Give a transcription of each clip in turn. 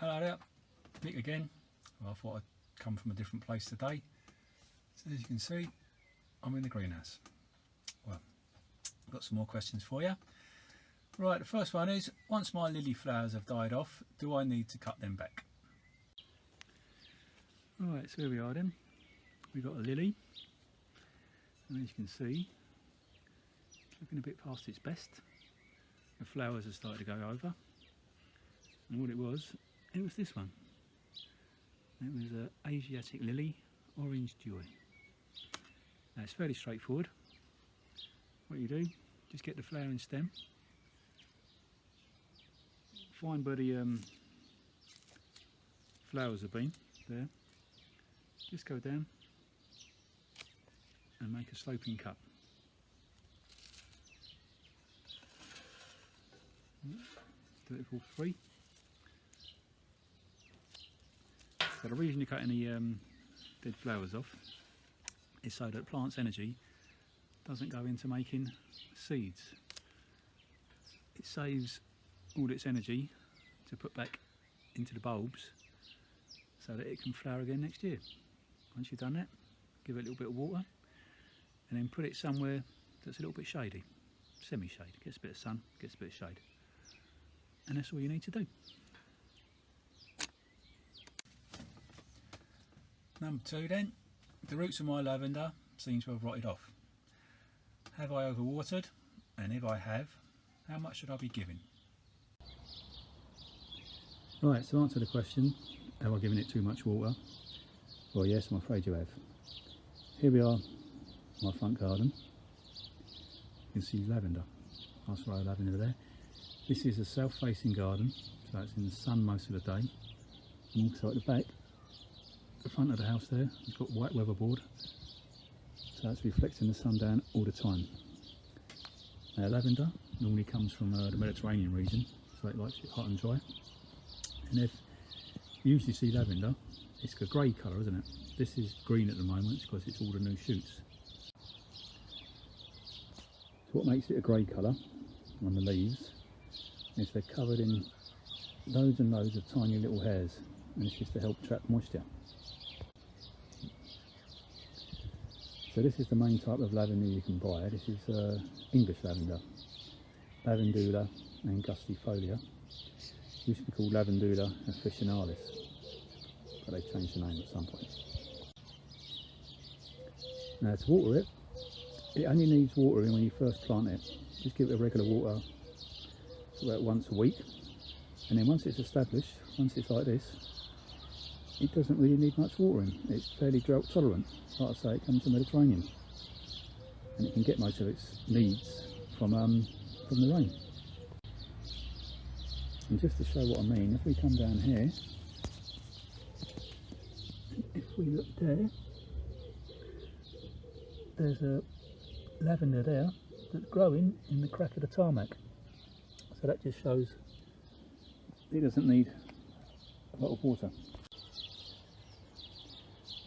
Hello there, Vic again. Well, I thought I'd come from a different place today. So as you can see, I'm in the greenhouse. Well, I've got some more questions for you. Right, the first one is, once my lily flowers have died off, do I need to cut them back? Right, so here we are then. We've got a lily, and as you can see, it's looking a bit past its best. The flowers have started to go over, and what it was this one. It was an Asiatic lily, Orange Joy. Now it's fairly straightforward. What you do, just get the flowering stem, find where the flowers have been, there, just go down and make a sloping cut. Do it for 3. So the reason you're cutting the dead flowers off is so that the plant's energy doesn't go into making seeds. It saves all its energy to put back into the bulbs so that it can flower again next year. Once you've done that, give it a little bit of water and then put it somewhere that's a little bit shady, semi-shade, gets a bit of sun, gets a bit of shade. And that's all you need to do. Number 2 then, the roots of my lavender seem to have rotted off. Have I overwatered? And if I have, how much should I be giving? Right, to answer the question, have I given it too much water? Well yes, I'm afraid you have. Here we are, my front garden. You can see lavender, nice row of lavender there. This is a south-facing garden, so it's in the sun most of the day. And also at the back, the front of the house there, it's got white weatherboard, so it's reflecting the sun down all the time. Now lavender normally comes from the Mediterranean region, so it likes it hot and dry. And if you usually see lavender, it's a grey colour, isn't it? This is green at the moment because it's all the new shoots. So what makes it a grey colour on the leaves is they're covered in loads and loads of tiny little hairs, and it's just to help trap moisture. So this is the main type of lavender you can buy. This is English lavender, Lavandula angustifolia. Used to be called Lavandula officinalis, but they changed the name at some point. Now to water it only needs watering when you first plant it. Just give it a regular water about once a week, and then once it's established, once it's like this, it doesn't really need much watering. It's fairly drought tolerant. Like I say, it comes from the Mediterranean, and it can get most of its needs from the rain. And just to show what I mean, if we come down here, if we look there, there's a lavender there that's growing in the crack of the tarmac. So that just shows it doesn't need a lot of water.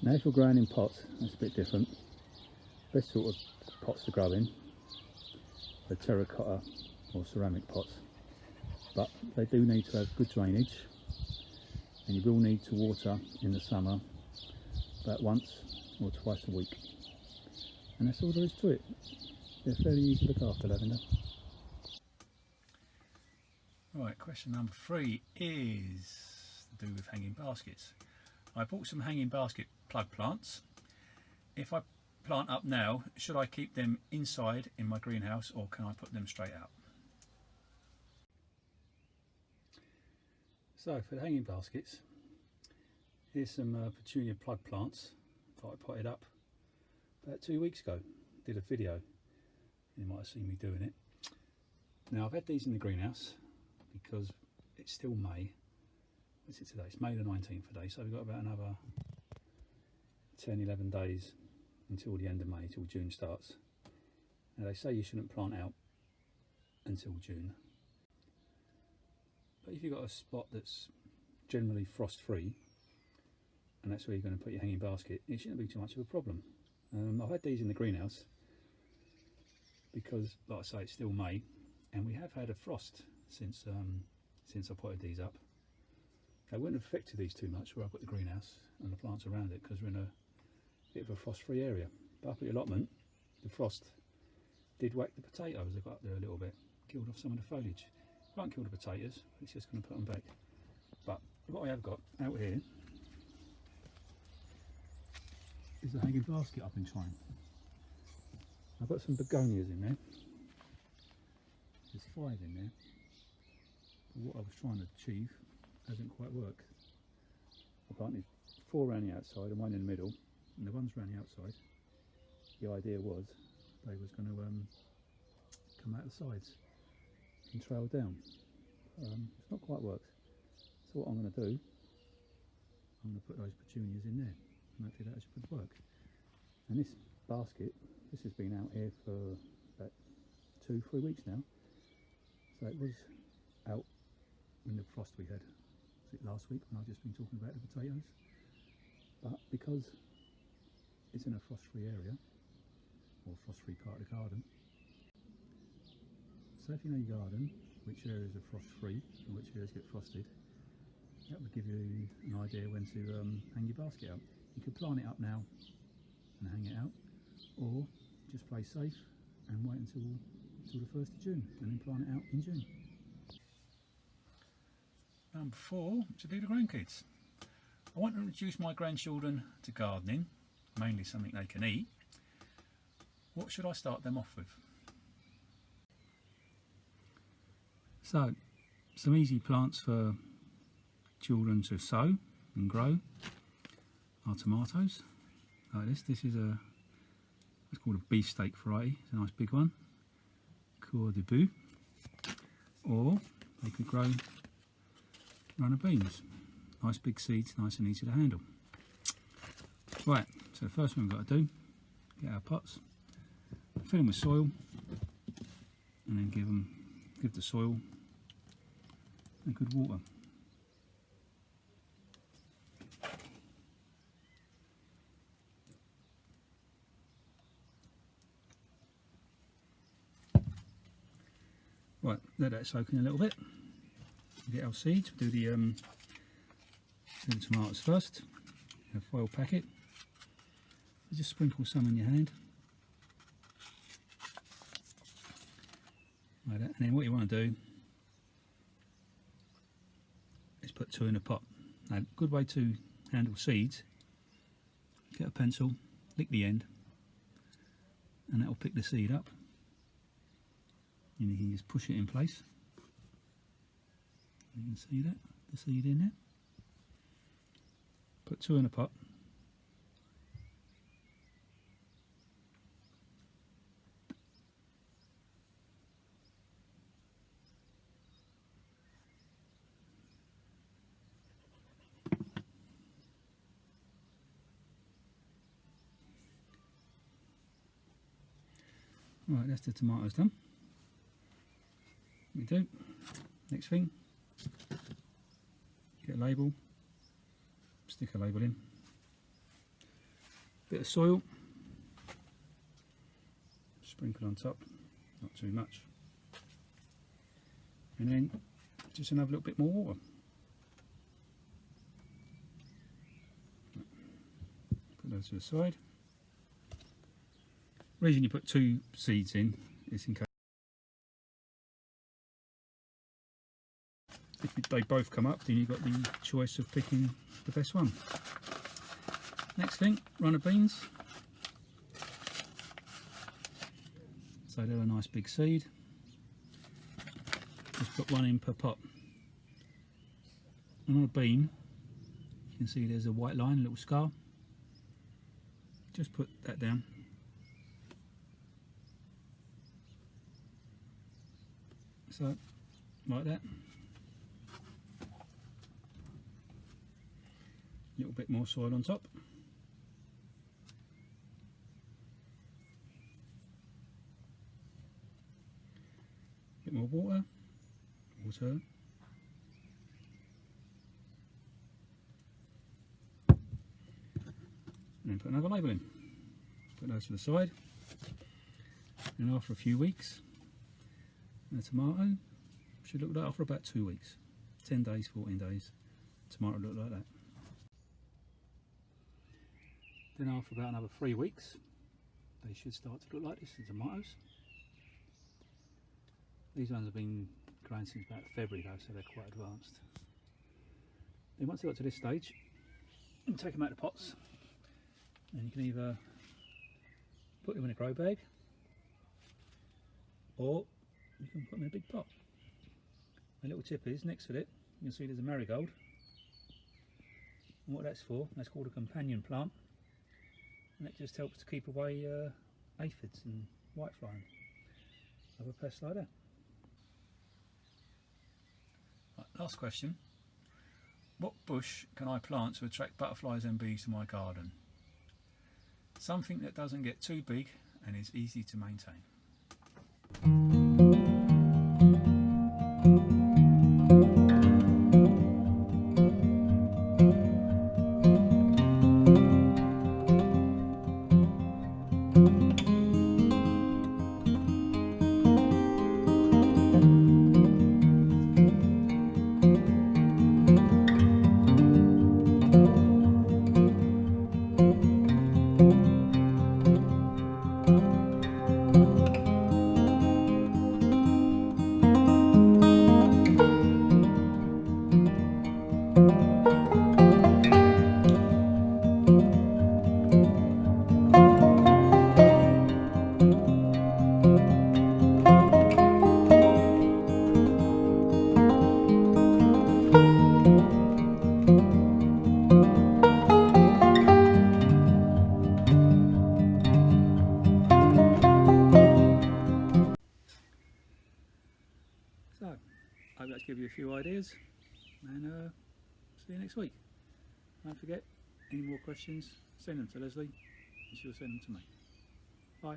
Now if you're growing in pots, that's a bit different. Best sort of pots to grow in are terracotta or ceramic pots, but they do need to have good drainage, and you will need to water in the summer about once or twice a week, and that's all there is to it. They're fairly easy to look after, lavender. Right, question number 3 is to do with hanging baskets. I bought some hanging basket plug plants. If I plant up now, should I keep them inside in my greenhouse or can I put them straight out? So for the hanging baskets, here's some petunia plug plants that I potted up about 2 weeks ago. Did a video, you might have seen me doing it. Now I've had these in the greenhouse because it's still May. What's it today? It's May the 19th today, so we've got about another 10-11 days until the end of May, till June starts. Now they say you shouldn't plant out until June, but if you've got a spot that's generally frost free and that's where you're going to put your hanging basket, it shouldn't be too much of a problem. I've had these in the greenhouse because, like I say, it's still May and we have had a frost since I potted these up. They wouldn't have affected these too much where I've got the greenhouse and the plants around it, because we're in a bit of a frost-free area. But up at the allotment, the frost did whack the potatoes. They got up there a little bit, killed off some of the foliage. Won't kill the potatoes, but it's just going to put them back. But what I have got out here is the hanging basket I've been trying. I've got some begonias in there. There's 5 in there. But what I was trying to achieve hasn't quite worked. I planted 4 around the outside and 1 in the middle, and the ones around the outside, the idea was they was going to come out the sides and trail down. It's not quite worked. So what I'm going to do, I'm going to put those petunias in there, and hopefully that should work. And this basket, this has been out here for about 2-3 weeks now. So it was out in the frost we had. Was it last week when I've just been talking about the potatoes? But because it's in a frost-free area, or frost-free part of the garden, so if you know your garden, which areas are frost-free and which areas get frosted, that would give you an idea when to hang your basket out. You could plant it up now and hang it out, or just play safe and wait until the 1st of June and then plant it out in June. Number 4 to be the grandkids. I want to introduce my grandchildren to gardening, mainly something they can eat. What should I start them off with? So, some easy plants for children to sow and grow are tomatoes, like this. This is it's called a beefsteak variety. It's a nice big one, coeur de boeuf. Or they could grow runner beans, nice big seeds, nice and easy to handle. Right, so the first thing we've got to do, get our pots, fill them with soil, and then give the soil a good water. Right, let that soak in a little bit. Get our seeds. We'll do the tomatoes first. A foil packet. Just sprinkle some in your hand. Like that. And then what you want to do is put 2 in a pot. Now, a good way to handle seeds, get a pencil, lick the end, and that will pick the seed up. And you can just push it in place. You can see that, the seed in there. Put 2 in a pot. Right, that's the tomatoes done. We do. Next thing, get a label, stick a label in, bit of soil, sprinkle on top, not too much, and then just another little bit more water. Put those to the side. The reason you put 2 seeds in is in case if they both come up, then you've got the choice of picking the best one. Next thing, runner beans. So they're a nice big seed. Just put 1 in per pot. And on a bean, you can see there's a white line, a little scar. Just put that down. So, like that. A little bit more soil on top. A bit more water. And then put another label in. Put those to the side. And after a few weeks, the tomato should look like that after about 2 weeks. 10 days, 14 days. tomato look like that. Then after about another 3 weeks, they should start to look like this, the tomatoes. These ones have been growing since about February though, so they're quite advanced. Then once they got to this stage, you can take them out of the pots, and you can either put them in a grow bag, or you can put them in a big pot. A little tip is, next to it, you can see there's a marigold. And what that's for, that's called a companion plant. And that just helps to keep away aphids and whitefly and other pests like that. Right, last question. What bush can I plant to attract butterflies and bees to my garden? Something that doesn't get too big and is easy to maintain. So, I hope that's given you a few ideas, and see you next week. Don't forget, any more questions, send them to Leslie and she'll send them to me. Bye.